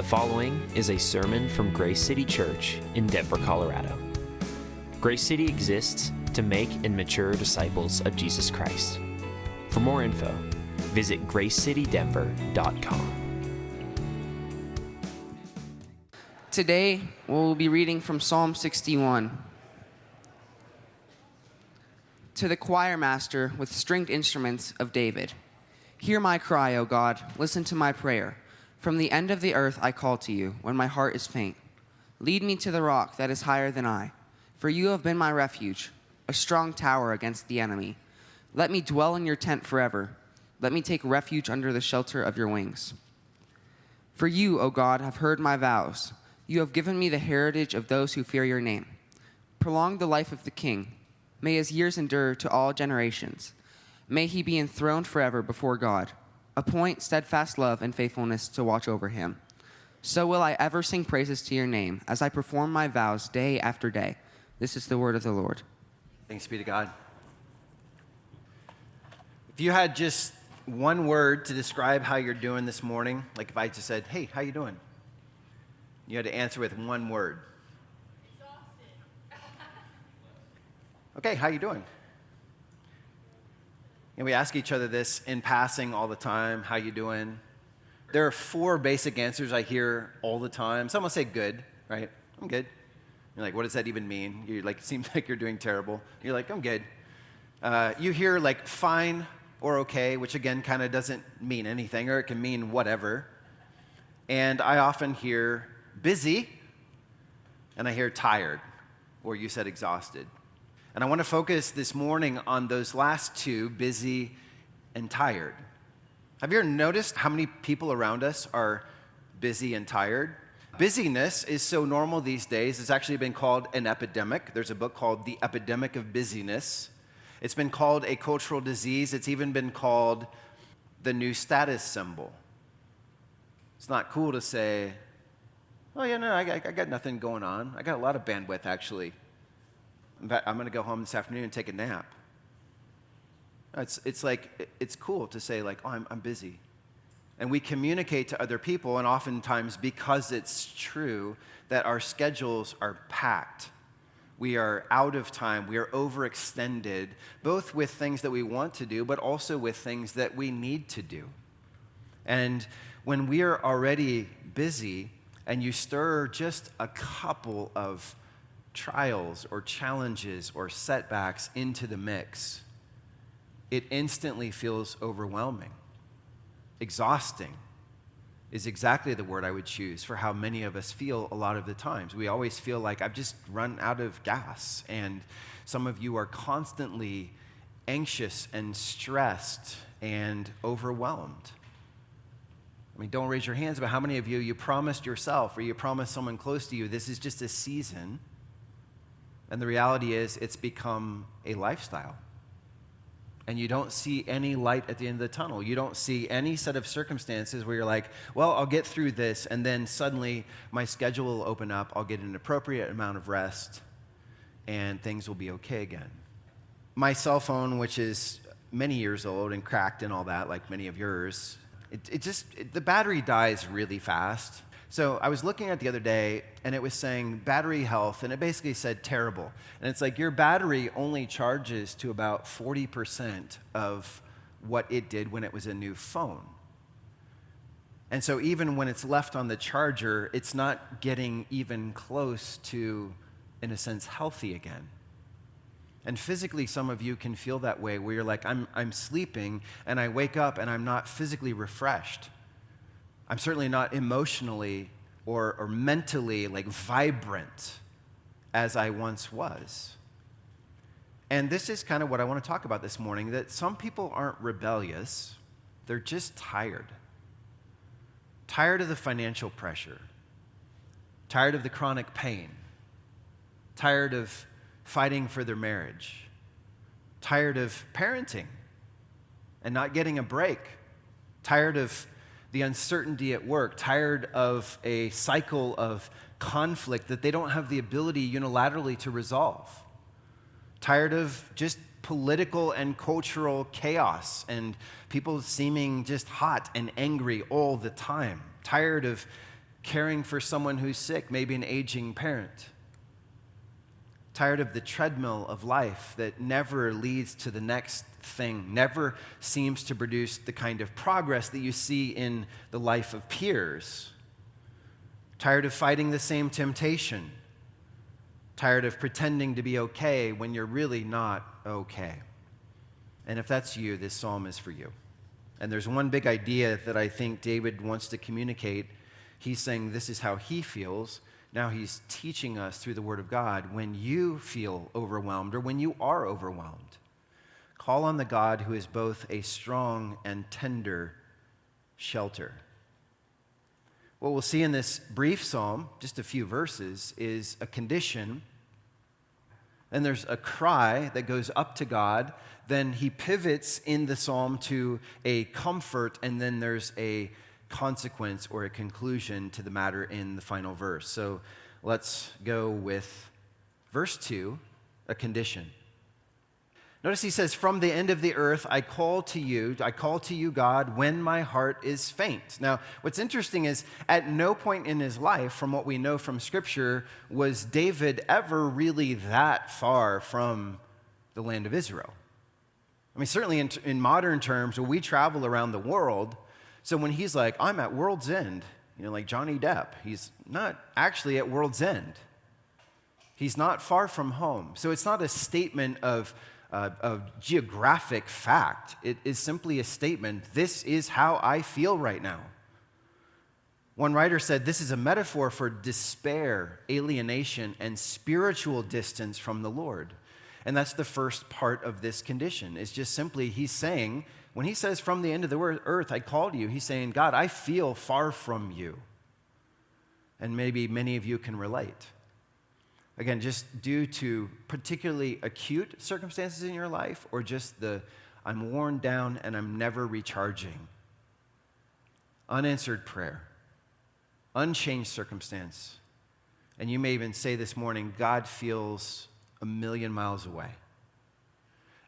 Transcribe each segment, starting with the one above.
The following is a sermon from Grace City Church in Denver, Colorado. Grace City exists to make and mature disciples of Jesus Christ. For more info, visit gracecitydenver.com. Today, we'll be reading from Psalm 61. To the choir master with stringed instruments of David. Hear my cry, O God, listen to my prayer. From the end of the earth I call to you when my heart is faint. Lead me to the rock that is higher than I, for you have been my refuge, a strong tower against the enemy. Let me dwell in your tent forever. Let me take refuge under the shelter of your wings. For you, O God, have heard my vows. You have given me the heritage of those who fear your name. Prolong the life of the king. May his years endure to all generations. May he be enthroned forever before God. Appoint steadfast love and faithfulness to watch over him. So will I ever sing praises to your name as I perform my vows day after day. This is the word of the Lord. Thanks be to God. If you had just one word to describe how you're doing this morning, like if I just said, hey, how you doing? You had to answer with one word. Exhausted. Okay, how you doing? And we ask each other this in passing all the time, how you doing? There are four basic answers I hear all the time. Some will say good, right? I'm good. You're like, what does that even mean? You're like, it seems like you're doing terrible. You're like, I'm good. You hear like fine or okay, which again kind of doesn't mean anything, or it can mean whatever. And I often hear busy, and I hear tired, or you said exhausted. And I want to focus this morning on those last two, busy and tired. Have you ever noticed how many people around us are busy and tired? Busyness is so normal these days, it's actually been called an epidemic. There's a book called The Epidemic of Busyness. It's been called a cultural disease. It's even been called the new status symbol. It's not cool to say, oh yeah, no, I got nothing going on. I got a lot of bandwidth, actually. In fact, I'm going to go home this afternoon and take a nap. It's like, it's cool to say like, oh, I'm busy. And we communicate to other people, and oftentimes because it's true, that our schedules are packed. We are out of time. We are overextended, both with things that we want to do, but also with things that we need to do. And when we are already busy, and you stir just a couple of trials or challenges or setbacks into the mix, it instantly feels overwhelming. Exhausting is exactly the word I would choose for how many of us feel a lot of the times. We always feel like I've just run out of gas, and some of you are constantly anxious and stressed and overwhelmed. I mean, don't raise your hands, but how many of you promised yourself or you promised someone close to you, this is just a season, and the reality is it's become a lifestyle. And you don't see any light at the end of the tunnel. You don't see any set of circumstances where you're like, well, I'll get through this, and then suddenly my schedule will open up, I'll get an appropriate amount of rest, and things will be okay again. My cell phone, which is many years old and cracked and all that, like many of yours, the battery dies really fast. So I was looking at it the other day, and it was saying battery health, and it basically said terrible. And it's like your battery only charges to about 40% of what it did when it was a new phone. And so even when it's left on the charger, it's not getting even close to, in a sense, healthy again. And physically, some of you can feel that way, where you're like, I'm sleeping, and I wake up, and I'm not physically refreshed. I'm certainly not emotionally or mentally like vibrant as I once was. And this is kind of what I want to talk about this morning, that some people aren't rebellious, they're just tired. Tired of the financial pressure, tired of the chronic pain, tired of fighting for their marriage, tired of parenting and not getting a break, tired of the uncertainty at work, tired of a cycle of conflict that they don't have the ability unilaterally to resolve, tired of just political and cultural chaos and people seeming just hot and angry all the time, tired of caring for someone who's sick, maybe an aging parent. Tired of the treadmill of life that never leads to the next thing, never seems to produce the kind of progress that you see in the life of peers. Tired of fighting the same temptation. Tired of pretending to be okay when you're really not okay. And if that's you, this psalm is for you. And there's one big idea that I think David wants to communicate. He's saying this is how he feels. Now he's teaching us through the Word of God, when you feel overwhelmed or when you are overwhelmed, call on the God who is both a strong and tender shelter. What we'll see in this brief psalm, just a few verses, is a condition. Then there's a cry that goes up to God. Then he pivots in the psalm to a comfort, and then there's a consequence or a conclusion to the matter in the final verse. So let's go with verse 2, a condition. Notice he says, from the end of the earth, I call to you, God, when my heart is faint. Now, what's interesting is at no point in his life, from what we know from Scripture, was David ever really that far from the land of Israel. I mean, certainly in modern terms, when we travel around the world, so when he's like, I'm at world's end, like Johnny Depp, he's not actually at world's end. He's not far from home. So it's not a statement of geographic fact. It is simply a statement, this is how I feel right now. One writer said, this is a metaphor for despair, alienation, and spiritual distance from the Lord. And that's the first part of this condition. It's just simply, he's saying, when he says, from the end of the earth, I called you, he's saying, God, I feel far from you. And maybe many of you can relate. Again, just due to particularly acute circumstances in your life, or just I'm worn down and I'm never recharging. Unanswered prayer, unchanged circumstance. And you may even say this morning, God feels a million miles away.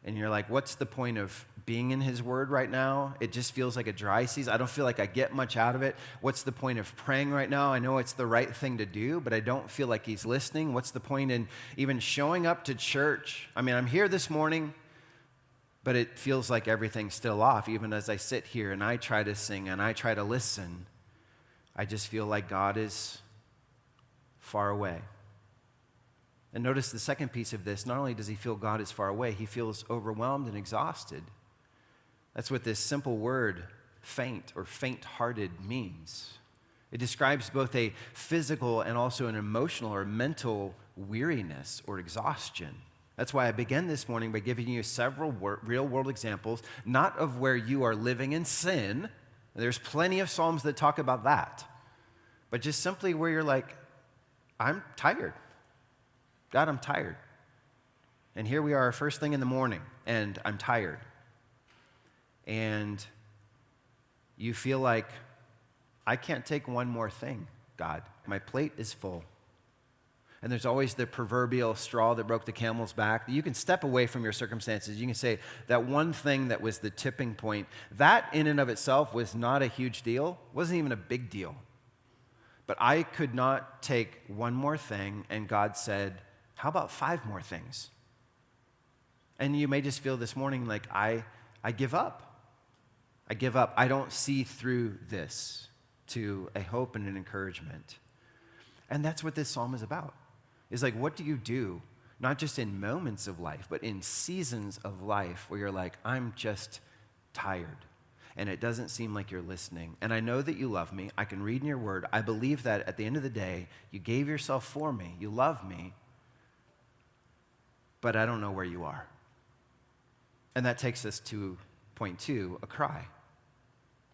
And you're like, what's the point of being in his word right now? It just feels like a dry season. I don't feel like I get much out of it. What's the point of praying right now? I know it's the right thing to do, but I don't feel like he's listening. What's the point in even showing up to church? I mean, I'm here this morning, but it feels like everything's still off. Even as I sit here and I try to sing and I try to listen, I just feel like God is far away. And notice the second piece of this, not only does he feel God is far away, he feels overwhelmed and exhausted. That's what this simple word, faint or faint-hearted, means. It describes both a physical and also an emotional or mental weariness or exhaustion. That's why I began this morning by giving you several real-world examples, not of where you are living in sin. There's plenty of Psalms that talk about that. But just simply where you're like, I'm tired. God, I'm tired. And here we are, first thing in the morning, and I'm tired. And you feel like, I can't take one more thing, God. My plate is full. And there's always the proverbial straw that broke the camel's back. You can step away from your circumstances. You can say that one thing that was the tipping point, that in and of itself was not a huge deal, wasn't even a big deal. But I could not take one more thing, and God said, how about 5 more things? And you may just feel this morning like, I give up. I give up. I don't see through this to a hope and an encouragement. And that's what this psalm is about. It's like, what do you do, not just in moments of life, but in seasons of life where you're like, I'm just tired. And it doesn't seem like you're listening. And I know that you love me. I can read in your word. I believe that at the end of the day, you gave yourself for me. You love me. But I don't know where you are. And that takes us to point 2, a cry.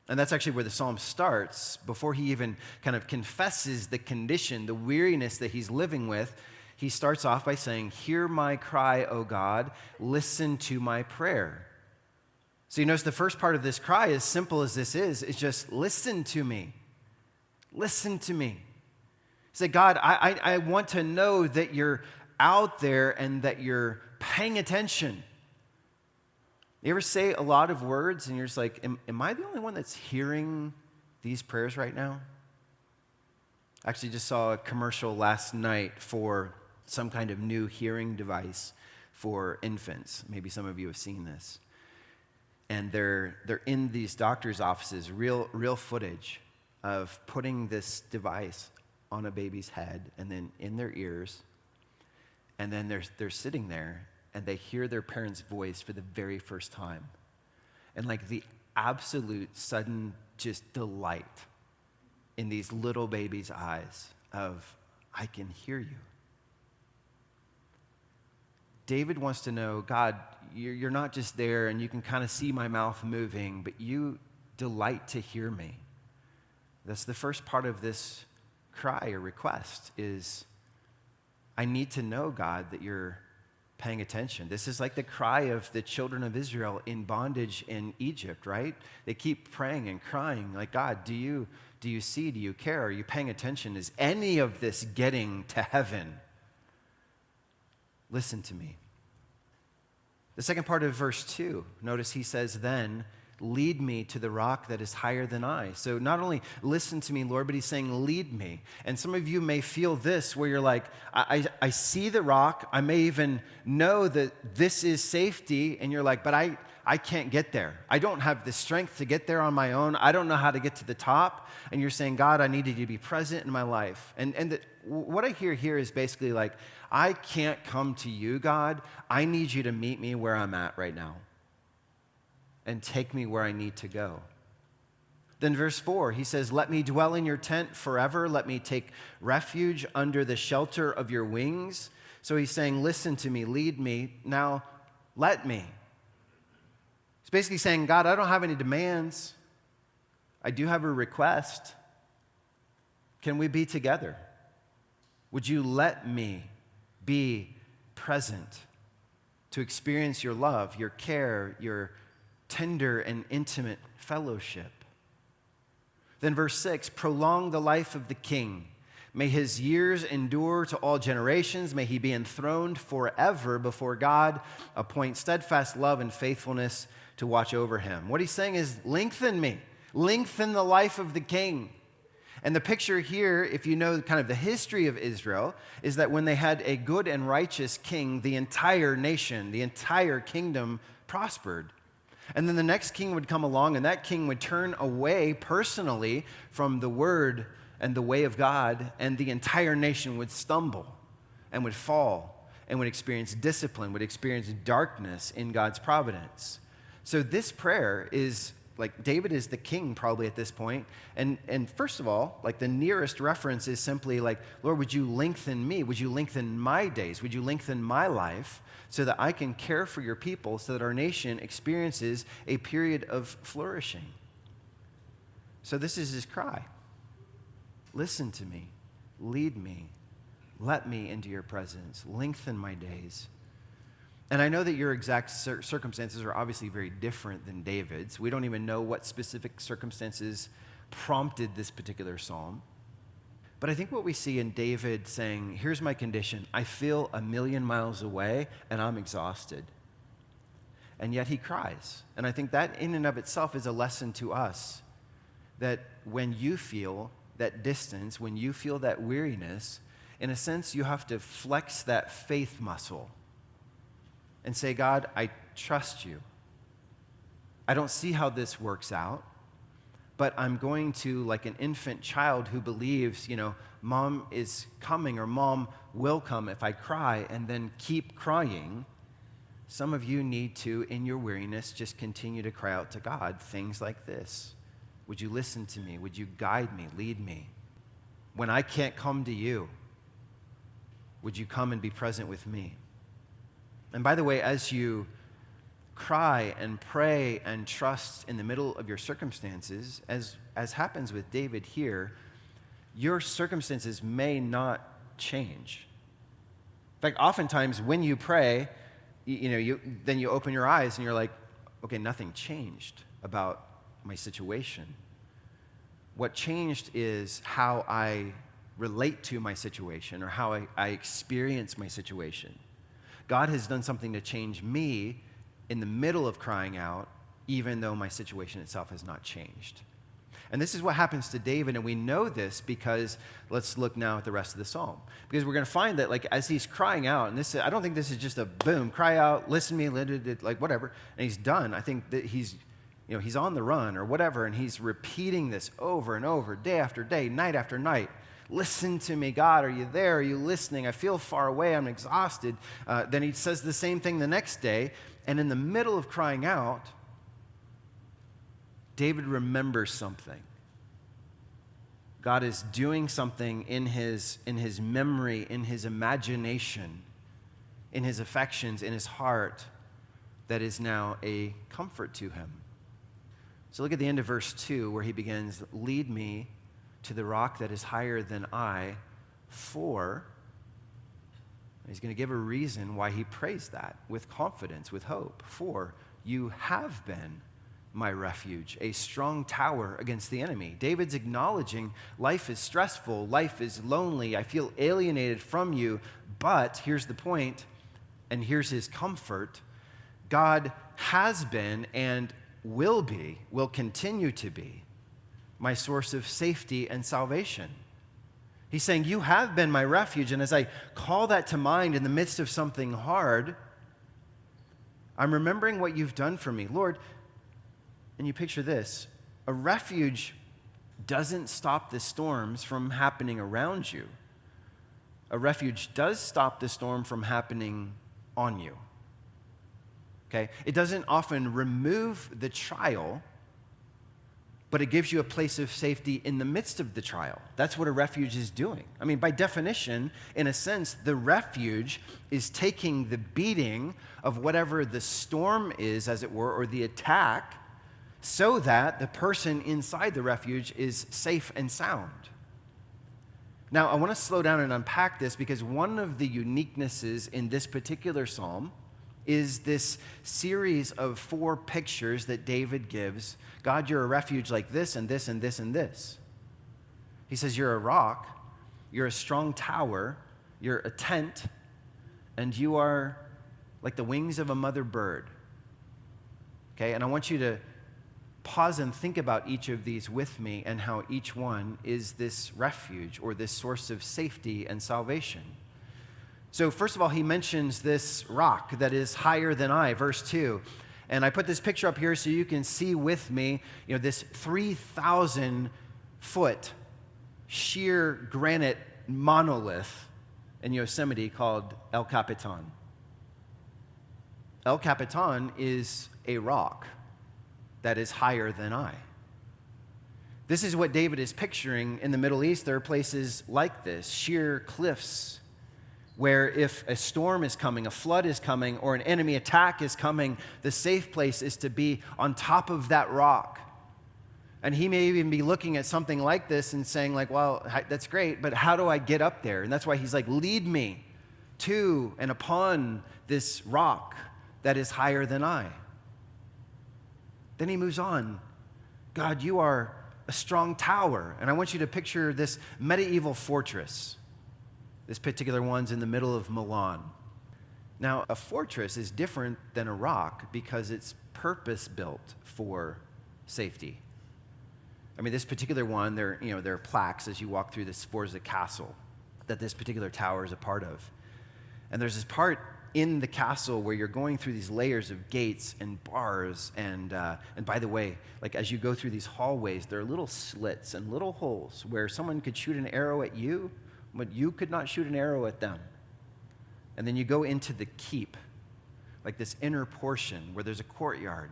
And that's actually where the psalm starts. Before he even kind of confesses the condition, the weariness that he's living with, he starts off by saying, hear my cry, O God, listen to my prayer. So you notice the first part of this cry, as simple as this is just listen to me. Listen to me. Say, God, I want to know that you're out there and that you're paying attention. You ever say a lot of words and you're just like, am I the only one that's hearing these prayers right now? Actually, just saw a commercial last night for some kind of new hearing device for infants. Maybe some of you have seen this. And they're in these doctors' offices, real footage of putting this device on a baby's head and then in their ears. And then they're sitting there and they hear their parents' voice for the very first time. And like the absolute sudden just delight in these little babies' eyes of, I can hear you. David wants to know, God, you're not just there and you can kind of see my mouth moving, but you delight to hear me. That's the first part of this cry or request is, I need to know, God, that you're paying attention. This is like the cry of the children of Israel in bondage in Egypt, right? They keep praying and crying like, God, do you see? Do you care? Are you paying attention? Is any of this getting to heaven? Listen to me. The second part of verse 2, notice he says, then lead me to the rock that is higher than I. So not only listen to me, Lord, but he's saying, lead me. And some of you may feel this where you're like, I see the rock. I may even know that this is safety. And you're like, but I can't get there. I don't have the strength to get there on my own. I don't know how to get to the top. And you're saying, God, I need you to be present in my life. And what I hear here is basically like, I can't come to you, God. I need you to meet me where I'm at right now and take me where I need to go. Then verse 4, he says, let me dwell in your tent forever. Let me take refuge under the shelter of your wings. So he's saying, listen to me, lead me. Now let me. He's basically saying, God, I don't have any demands. I do have a request. Can we be together? Would you let me be present to experience your love, your care, your tender and intimate fellowship? Then verse 6, prolong the life of the king. May his years endure to all generations. May he be enthroned forever before God. Appoint steadfast love and faithfulness to watch over him. What he's saying is, lengthen me. Lengthen the life of the king. And the picture here, if you know kind of the history of Israel, is that when they had a good and righteous king, the entire nation, the entire kingdom prospered. And then the next king would come along, and that king would turn away personally from the word and the way of God, and the entire nation would stumble and would fall and would experience discipline, would experience darkness in God's providence. So this prayer is like David is the king probably at this point. And first of all, like the nearest reference is simply like, Lord, would you lengthen me? Would you lengthen my days? Would you lengthen my life so that I can care for your people, so that our nation experiences a period of flourishing? So this is his cry. Listen to me, lead me, let me into your presence, lengthen my days. And I know that your exact circumstances are obviously very different than David's. We don't even know what specific circumstances prompted this particular psalm. But I think what we see in David saying, here's my condition. I feel 1,000,000 miles away and I'm exhausted. And yet he cries. And I think that in and of itself is a lesson to us that when you feel that distance, when you feel that weariness, in a sense, you have to flex that faith muscle and say, God, I trust you. I don't see how this works out, but I'm going to, like an infant child who believes, mom is coming or mom will come if I cry, and then keep crying. Some of you need to, in your weariness, just continue to cry out to God, things like this. Would you listen to me? Would you guide me, lead me? When I can't come to you, would you come and be present with me? And by the way, as you cry and pray and trust in the middle of your circumstances, as happens with David here, your circumstances may not change. In fact, oftentimes when you pray, then you open your eyes and you're like, okay, nothing changed about my situation. What changed is how I relate to my situation or how I experience my situation. God has done something to change me in the middle of crying out, even though my situation itself has not changed. And this is what happens to David, and we know this because let's look now at the rest of the psalm. Because we're going to find that, like, as he's crying out, and this, I don't think this is just a boom, cry out, listen to me, like whatever, and he's done. I think that he's on the run or whatever, and he's repeating this over and over, day after day, night after night. Listen to me, God, are you there? Are you listening? I feel far away, I'm exhausted. Then he says the same thing the next day, and in the middle of crying out, David remembers something. God is doing something in his memory, in his imagination, in his affections, in his heart, that is now a comfort to him. So look at the end of verse 2 where he begins, lead me to the rock that is higher than I, for, he's going to give a reason why he prays that with confidence, with hope. For you have been my refuge, a strong tower against the enemy. David's acknowledging life is stressful, life is lonely, I feel alienated from you, but here's the point, and here's his comfort. God has been and will continue to be my source of safety and salvation. He's saying, you have been my refuge, and as I call that to mind in the midst of something hard, I'm remembering what you've done for me. Lord, and you picture this, a refuge doesn't stop the storms from happening around you. A refuge does stop the storm from happening on you. Okay? It doesn't often remove the trial, but it gives you a place of safety in the midst of the trial. That's what a refuge is doing. I mean, by definition, in a sense, the refuge is taking the beating of whatever the storm is, as it were, or the attack, so that the person inside the refuge is safe and sound. Now, I want to slow down and unpack this because one of the uniquenesses in this particular psalm is this series of 4 pictures that David gives. God, you're a refuge like this and this and this and this. He says you're a rock, you're a strong tower, you're a tent, and you are like the wings of a mother bird. Okay, and I want you to pause and think about each of these with me and how each one is this refuge or this source of safety and salvation. So first of all, he mentions this rock that is higher than I, verse 2. And I put this picture up here so you can see with me, this 3,000-foot sheer granite monolith in Yosemite called El Capitan. El Capitan is a rock that is higher than I. This is what David is picturing in the Middle East. There are places like this, sheer cliffs, where if a storm is coming, a flood is coming, or an enemy attack is coming, the safe place is to be on top of that rock. And he may even be looking at something like this and saying, like, well, that's great, but how do I get up there? And that's why he's like, lead me to and upon this rock that is higher than I. Then he moves on. God, you are a strong tower. And I want you to picture this medieval fortress. This particular one's in the middle of Milan. Now, a fortress is different than a rock because it's purpose-built for safety. I mean, this particular one, there are plaques as you walk through this Sforza castle that this particular tower is a part of. And there's this part in the castle where you're going through these layers of gates and bars, and by the way, like as you go through these hallways, there are little slits and little holes where someone could shoot an arrow at you, but you could not shoot an arrow at them. And then you go into the keep, like this inner portion where there's a courtyard,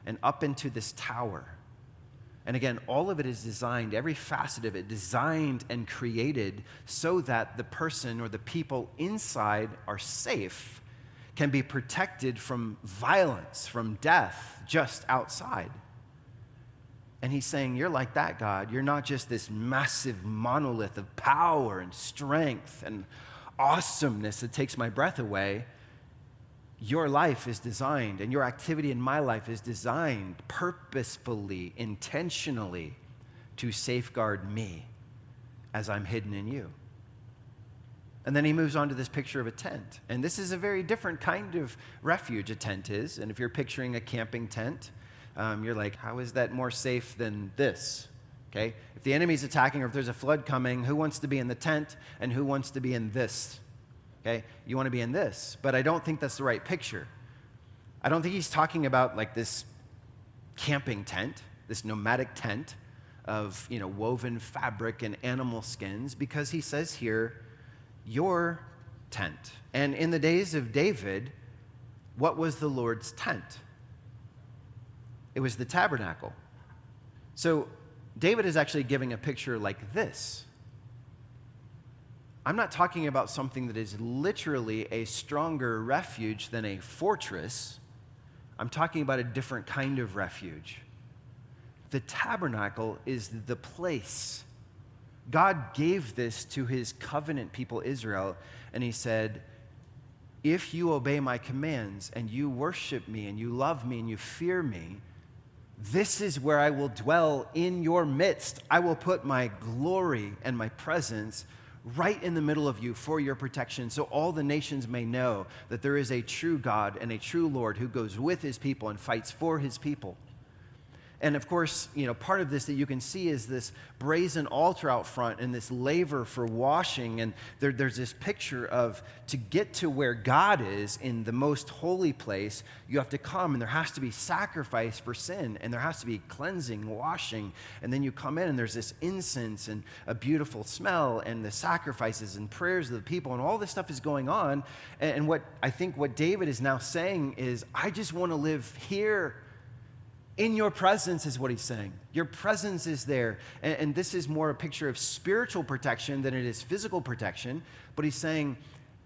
and up into this tower. And again, all of it is designed, every facet of it designed and created so that the person or the people inside are safe, can be protected from violence, from death just outside. And he's saying, you're like that, God. You're not just this massive monolith of power and strength and awesomeness that takes my breath away. Your life is designed, and your activity in my life is designed purposefully, intentionally to safeguard me as I'm hidden in you. And then he moves on to this picture of a tent. And this is a very different kind of refuge, a tent is. And if you're picturing a camping tent, you're like, how is that more safe than this? Okay? If the enemy's attacking or if there's a flood coming, who wants to be in the tent and who wants to be in this? Okay? You want to be in this. But I don't think that's the right picture. I don't think he's talking about like this camping tent, this nomadic tent of, woven fabric and animal skins, because he says here, your tent. And in the days of David, what was the Lord's tent? It was the tabernacle. So David is actually giving a picture like this. I'm not talking about something that is literally a stronger refuge than a fortress. I'm talking about a different kind of refuge. The tabernacle is the place. God gave this to his covenant people Israel, and he said, if you obey my commands and you worship me and you love me and you fear me, this is where I will dwell in your midst. I will put my glory and my presence right in the middle of you for your protection, so all the nations may know that there is a true God and a true Lord who goes with his people and fights for his people. And of course, part of this that you can see is this brazen altar out front and this laver for washing. And there's this picture of, to get to where God is in the most holy place, you have to come and there has to be sacrifice for sin and there has to be cleansing, washing. And then you come in and there's this incense and a beautiful smell and the sacrifices and prayers of the people and all this stuff is going on. And what David is now saying is, I just want to live here. In your presence is what he's saying. Your presence is there. And this is more a picture of spiritual protection than it is physical protection. But he's saying,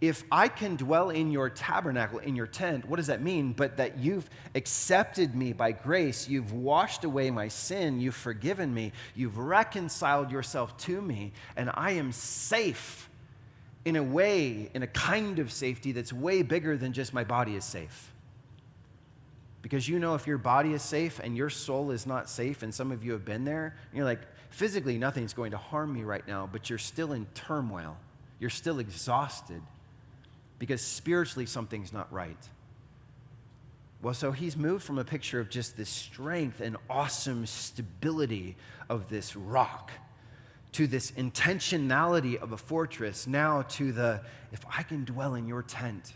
if I can dwell in your tabernacle, in your tent, what does that mean? But that you've accepted me by grace. You've washed away my sin. You've forgiven me. You've reconciled yourself to me. And I am safe in a way, in a kind of safety that's way bigger than just my body is safe. Because if your body is safe and your soul is not safe, and some of you have been there, and you're like, physically nothing's going to harm me right now, but you're still in turmoil. You're still exhausted because spiritually something's not right. Well, so he's moved from a picture of just this strength and awesome stability of this rock to this intentionality of a fortress, now to if I can dwell in your tent,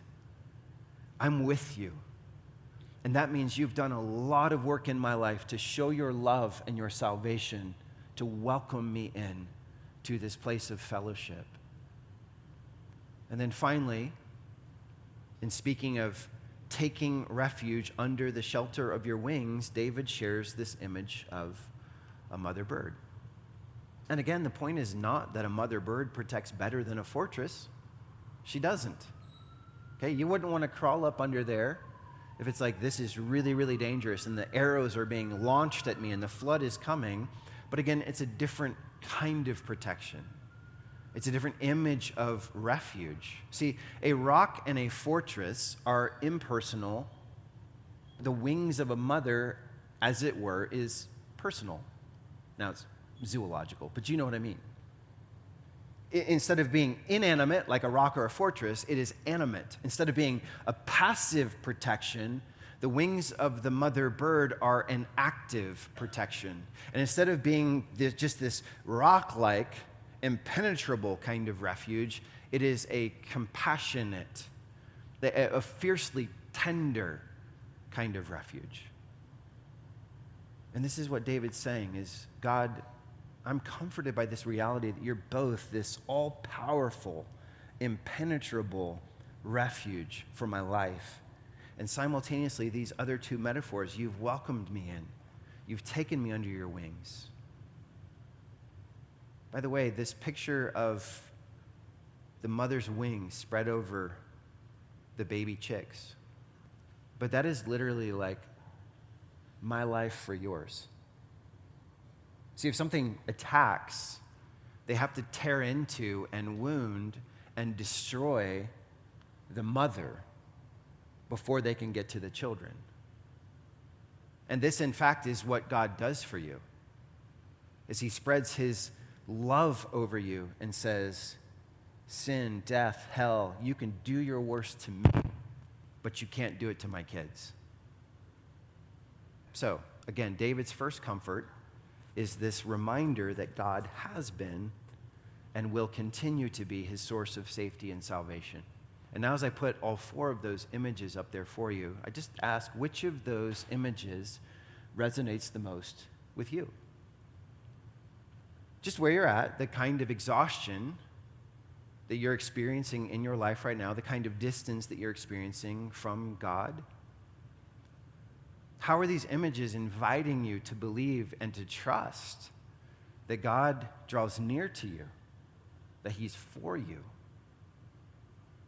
I'm with you. And that means you've done a lot of work in my life to show your love and your salvation, to welcome me in to this place of fellowship. And then finally, in speaking of taking refuge under the shelter of your wings, David shares this image of a mother bird. And again, the point is not that a mother bird protects better than a fortress. She doesn't. Okay, you wouldn't want to crawl up under there if it's like, this is really, really dangerous and the arrows are being launched at me and the flood is coming. But again, it's a different kind of protection. It's a different image of refuge. See, a rock and a fortress are impersonal. The wings of a mother, as it were, is personal. Now, it's zoological, but you know what I mean. Instead of being inanimate, like a rock or a fortress, it is animate. Instead of being a passive protection, the wings of the mother bird are an active protection. And instead of being just this rock-like, impenetrable kind of refuge, it is a compassionate, a fiercely tender kind of refuge. And this is what David's saying is, God, I'm comforted by this reality that you're both this all-powerful, impenetrable refuge for my life. And simultaneously, these other two metaphors, you've welcomed me in. You've taken me under your wings. By the way, this picture of the mother's wings spread over the baby chicks, but that is literally like my life for yours. See, if something attacks, they have to tear into and wound and destroy the mother before they can get to the children. And this, in fact, is what God does for you, is he spreads his love over you and says, sin, death, hell, you can do your worst to me, but you can't do it to my kids. So, again, David's first comfort is this reminder that God has been and will continue to be his source of safety and salvation. And now as I put all 4 of those images up there for you, I just ask which of those images resonates the most with you? Just where you're at, the kind of exhaustion that you're experiencing in your life right now, the kind of distance that you're experiencing from God. How are these images inviting you to believe and to trust that God draws near to you, that he's for you,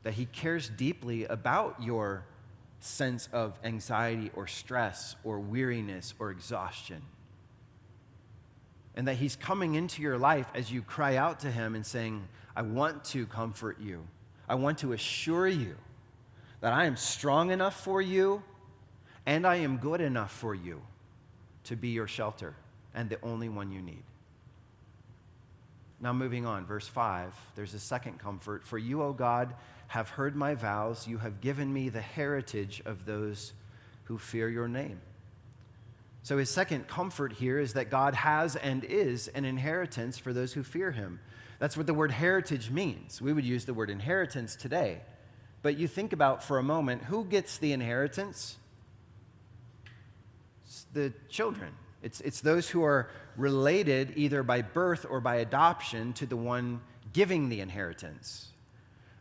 that he cares deeply about your sense of anxiety or stress or weariness or exhaustion, and that he's coming into your life as you cry out to him and saying, I want to comfort you. I want to assure you that I am strong enough for you and I am good enough for you to be your shelter and the only one you need. Now moving on, verse 5, there's a second comfort. For you, O God, have heard my vows. You have given me the heritage of those who fear your name. So his second comfort here is that God has and is an inheritance for those who fear him. That's what the word heritage means. We would use the word inheritance today. But you think about for a moment, who gets the inheritance? It's the children. It's those who are related either by birth or by adoption to the one giving the inheritance.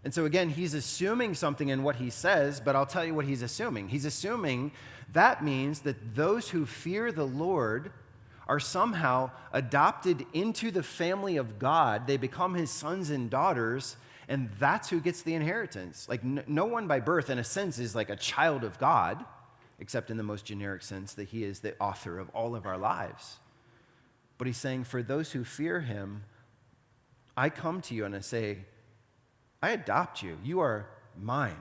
And so again, he's assuming something in what he says, but I'll tell you what he's assuming. He's assuming that means that those who fear the Lord are somehow adopted into the family of God. They become his sons and daughters, and that's who gets the inheritance. Like no one by birth, in a sense, is like a child of God, except in the most generic sense that he is the author of all of our lives. But he's saying, for those who fear him, I come to you and I say, I adopt you. You are mine.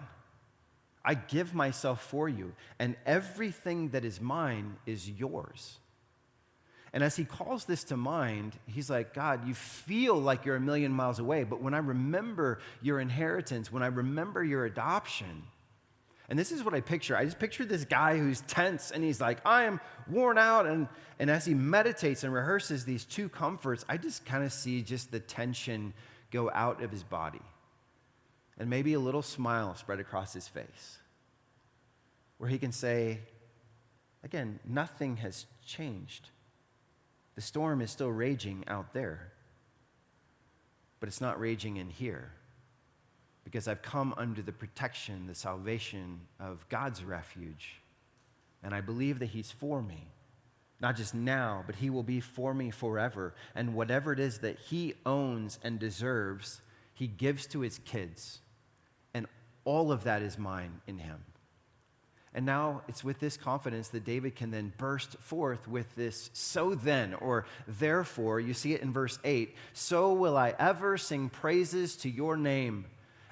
I give myself for you, and everything that is mine is yours. And as he calls this to mind, he's like, God, you feel like you're a million miles away, but when I remember your inheritance, when I remember your adoption, and this is what I picture. I just picture this guy who's tense, and he's like, I am worn out, and as he meditates and rehearses these 2 comforts, I just kind of see just the tension go out of his body. And maybe a little smile spread across his face, where he can say, again, nothing has changed. The storm is still raging out there, but it's not raging in here, because I've come under the protection, the salvation of God's refuge, and I believe that he's for me, not just now, but he will be for me forever, and whatever it is that he owns and deserves, he gives to his kids, and all of that is mine in him. And now it's with this confidence that David can then burst forth with this so then, or therefore. You see it in verse 8. So will I ever sing praises to your name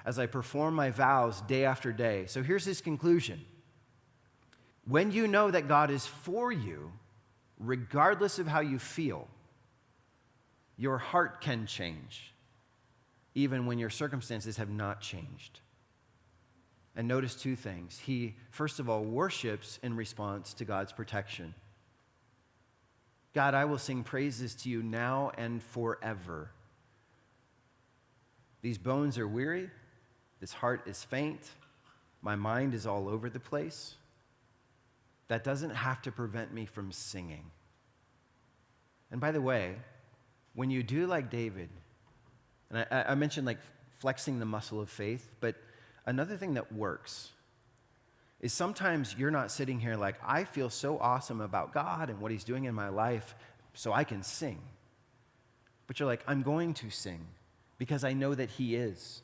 as I perform my vows day after day. So here's his conclusion. When you know that God is for you, regardless of how you feel, your heart can change, even when your circumstances have not changed. And notice 2 things. He, first of all, worships in response to God's protection. God, I will sing praises to you now and forever. These bones are weary. This heart is faint. My mind is all over the place. That doesn't have to prevent me from singing. And by the way, when you do like David, and I mentioned like flexing the muscle of faith, but another thing that works is sometimes you're not sitting here like, I feel so awesome about God and what he's doing in my life, so I can sing. But you're like, I'm going to sing because I know that he is.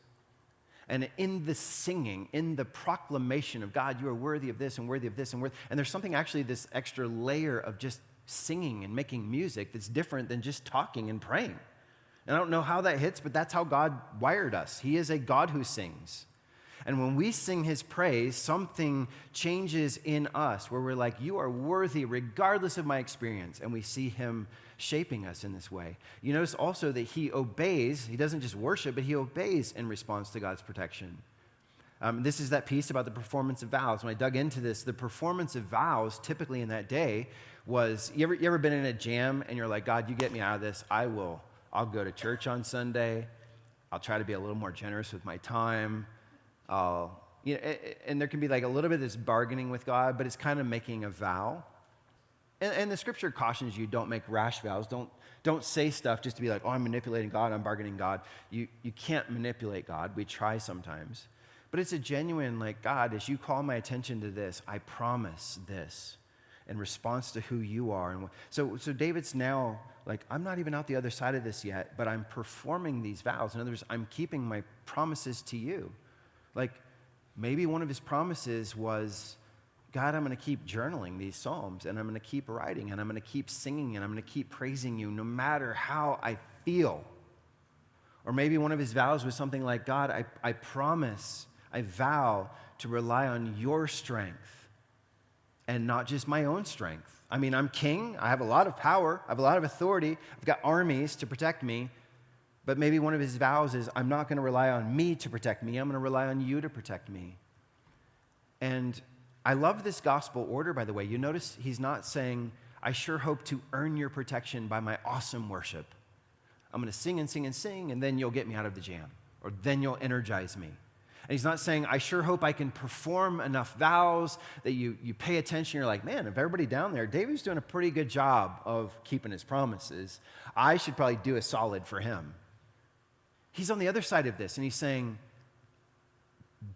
And in the singing, in the proclamation of God, you are worthy of this and worthy of this and worthy. And there's something actually, this extra layer of just singing and making music that's different than just talking and praying. And I don't know how that hits, but that's how God wired us. He is a God who sings. And when we sing his praise, something changes in us where we're like, you are worthy regardless of my experience. And we see him shaping us in this way. You notice also that he obeys. He doesn't just worship, but he obeys in response to God's protection. This is that piece about the performance of vows. When I dug into this, the performance of vows typically in that day was, you ever been in a jam and you're like, God, you get me out of this, I'll go to church on Sunday, I'll try to be a little more generous with my time, and there can be like a little bit of this bargaining with God, but it's kind of making a vow. And the scripture cautions you, don't make rash vows, don't say stuff just to be like, oh, I'm manipulating God, I'm bargaining God. You can't manipulate God, we try sometimes. But it's a genuine, like, God, as you call my attention to this, I promise this in response to who you are. And so David's now like, I'm not even out the other side of this yet, but I'm performing these vows. In other words, I'm keeping my promises to you. Like, maybe one of his promises was, God, I'm going to keep journaling these Psalms, and I'm going to keep writing, and I'm going to keep singing, and I'm going to keep praising you no matter how I feel. Or maybe one of his vows was something like, God, I promise, I vow to rely on your strength and not just my own strength. I mean, I'm king. I have a lot of power. I have a lot of authority. I've got armies to protect me. But maybe one of his vows is, I'm not going to rely on me to protect me. I'm going to rely on you to protect me. And I love this gospel order, by the way. You notice he's not saying, I sure hope to earn your protection by my awesome worship. I'm going to sing and sing and sing, and then you'll get me out of the jam, or then you'll energize me. And he's not saying, I sure hope I can perform enough vows that you pay attention. You're like, man, if everybody down there, David's doing a pretty good job of keeping his promises. I should probably do a solid for him. He's on the other side of this, and he's saying,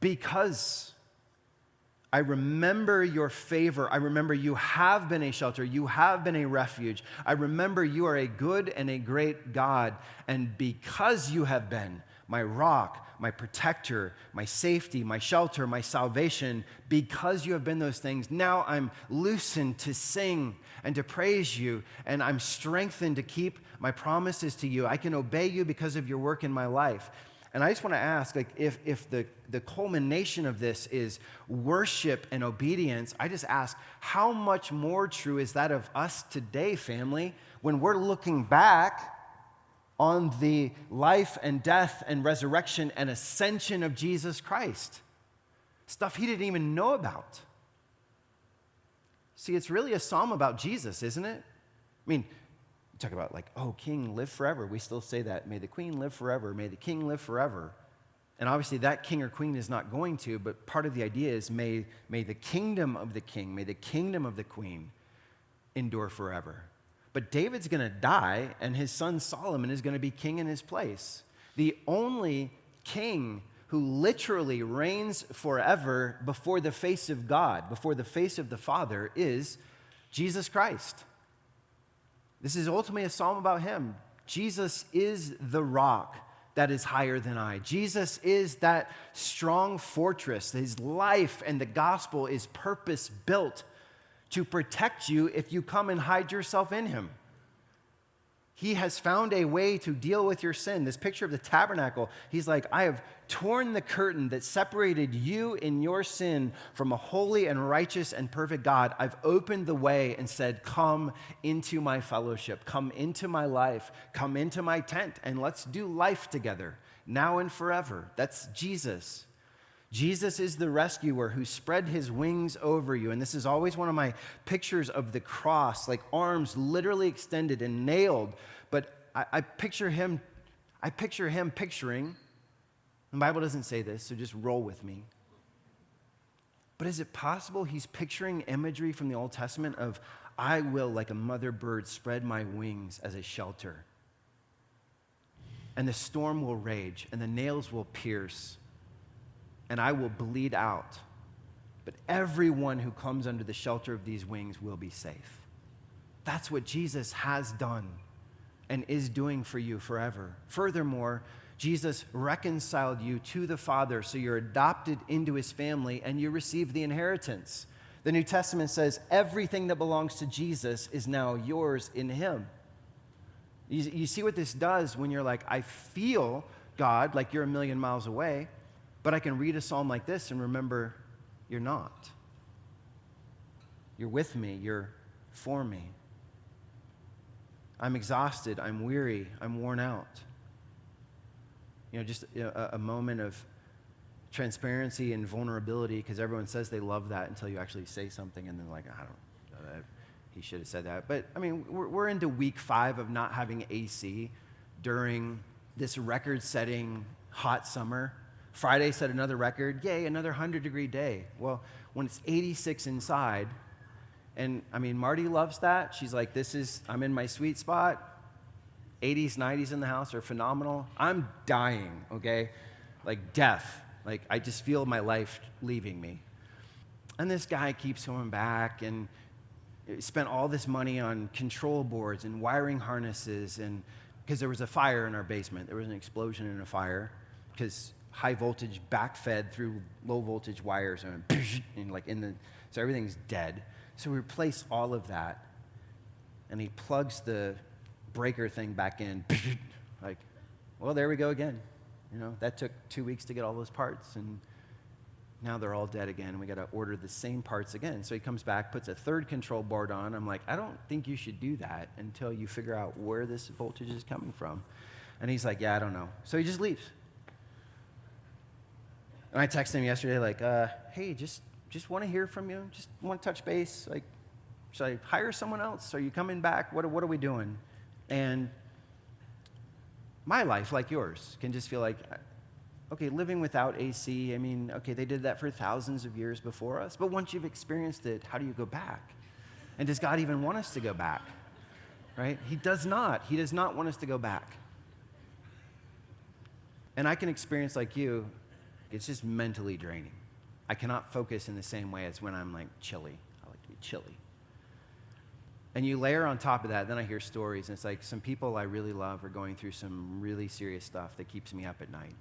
because I remember your favor, I remember you have been a shelter, you have been a refuge. I remember you are a good and a great God, and because you have been my rock, my protector, my safety, my shelter, my salvation, because you have been those things, now I'm loosened to sing and to praise you, and I'm strengthened to keep my promises to you. I can obey you because of your work in my life. And I just want to ask, like, if the culmination of this is worship and obedience, I just ask, how much more true is that of us today, family, when we're looking back on the life and death and resurrection and ascension of Jesus Christ? Stuff he didn't even know about. See, it's really a psalm about Jesus, isn't it? I mean, you talk about like, oh, king, live forever. We still say that. May the queen live forever. May the king live forever. And obviously that king or queen is not going to, but part of the idea is may the kingdom of the king, may the kingdom of the queen endure forever. But David's going to die, and his son Solomon is going to be king in his place. The only king who literally reigns forever before the face of God, before the face of the Father, is Jesus Christ. This is ultimately a psalm about him. Jesus is the rock that is higher than I. Jesus is that strong fortress. His life and the gospel is purpose-built to protect you if you come and hide yourself in him. He has found a way to deal with your sin. This picture of the tabernacle, he's like, I have torn the curtain that separated you in your sin from a holy and righteous and perfect God. I've opened the way and said, come into my fellowship, come into my life, come into my tent, and let's do life together, now and forever. That's Jesus. Jesus is the rescuer who spread his wings over you. And this is always one of my pictures of the cross, like arms literally extended and nailed. But I picture him picturing, the Bible doesn't say this, so just roll with me. But is it possible he's picturing imagery from the Old Testament of, I will, like a mother bird, spread my wings as a shelter. And the storm will rage, and the nails will pierce, and I will bleed out. But everyone who comes under the shelter of these wings will be safe. That's what Jesus has done and is doing for you forever. Furthermore, Jesus reconciled you to the Father, so you're adopted into his family and you receive the inheritance. The New Testament says everything that belongs to Jesus is now yours in him. You see what this does when you're like, I feel God like you're a million miles away, but I can read a psalm like this and remember you're not. You're with me. You're for me. I'm exhausted. I'm weary. I'm worn out. Just a moment of transparency and vulnerability, because everyone says they love that until you actually say something and then like, I don't know, he should have said that. But I mean, we're into week 5 of not having AC during this record-setting hot summer. Friday set another record. Yay, another 100-degree day. Well, when it's 86 inside, and I mean, Marty loves that. She's like, I'm in my sweet spot. 80s, 90s in the house are phenomenal. I'm dying, okay? Like death. Like I just feel my life leaving me. And this guy keeps coming back and spent all this money on control boards and wiring harnesses, and because there was a fire in our basement. There was an explosion and a fire because high voltage backfed through low voltage wires and like so everything's dead. So we replace all of that, and he plugs the breaker thing back in. Like, well, there we go again. You know, that took 2 weeks to get all those parts, and now they're all dead again. We got to order the same parts again. So he comes back, puts a third control board on. I'm like, I don't think you should do that until you figure out where this voltage is coming from. And he's like, yeah, I don't know. So he just leaves. And I texted him yesterday, like, hey, just want to hear from you. Just want to touch base. Like, should I hire someone else? Are you coming back? What are we doing? And my life, like yours, can just feel like, okay, living without AC, I mean, okay, they did that for thousands of years before us, but once you've experienced it, how do you go back? And does God even want us to go back? Right? He does not. He does not want us to go back. And I can experience like you, it's just mentally draining. I cannot focus in the same way as when I'm like chilly. I like to be chilly. And you layer on top of that, then I hear stories, and it's like some people I really love are going through some really serious stuff that keeps me up at night.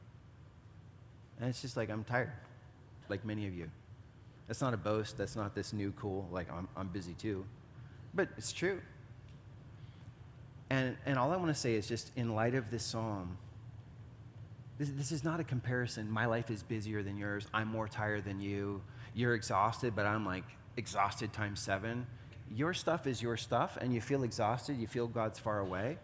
And it's just like, I'm tired, like many of you. That's not a boast. That's not this new cool, like I'm busy too. But it's true. And all I want to say is just in light of this psalm, this is not a comparison. My life is busier than yours. I'm more tired than you. You're exhausted, but I'm like exhausted times 7. Your stuff is your stuff, and you feel exhausted. You feel God's far away.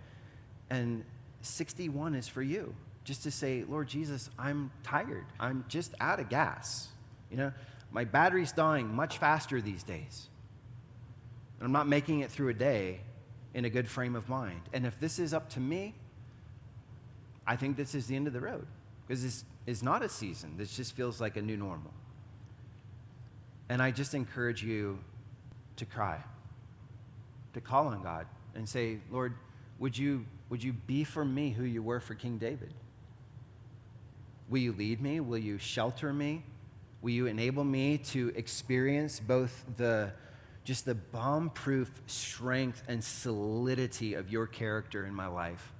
And 61 is for you. Just to say, Lord Jesus, I'm tired. I'm just out of gas. You know, my battery's dying much faster these days. And I'm not making it through a day in a good frame of mind. And if this is up to me, I think this is the end of the road. Because this is not a season. This just feels like a new normal. And I just encourage you to cry, to call on God and say, Lord, would you be for me who you were for King David? Will you lead me? Will you shelter me? Will you enable me to experience both the bomb-proof strength and solidity of your character in my life,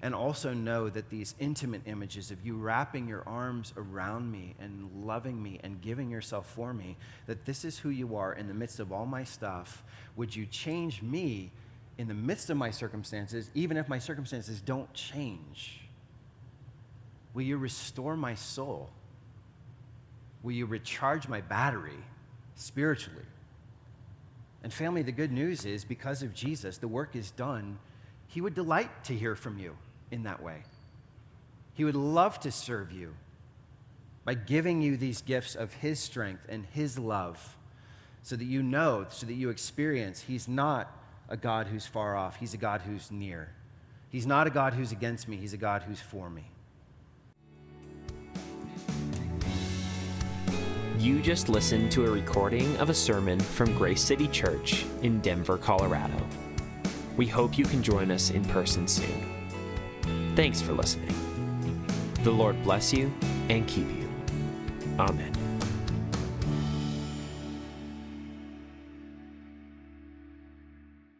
and also know that these intimate images of you wrapping your arms around me and loving me and giving yourself for me, that this is who you are in the midst of all my stuff. Would you change me in the midst of my circumstances, even if my circumstances don't change? Will you restore my soul? Will you recharge my battery spiritually? And family, the good news is because of Jesus, the work is done. He would delight to hear from you in that way. He would love to serve you by giving you these gifts of his strength and his love so that you know, so that you experience he's not a God who's far off. He's a God who's near. He's not a God who's against me. He's a God who's for me. You just listened to a recording of a sermon from Grace City Church in Denver, Colorado. We hope you can join us in person soon. Thanks for listening. The Lord bless you and keep you. Amen.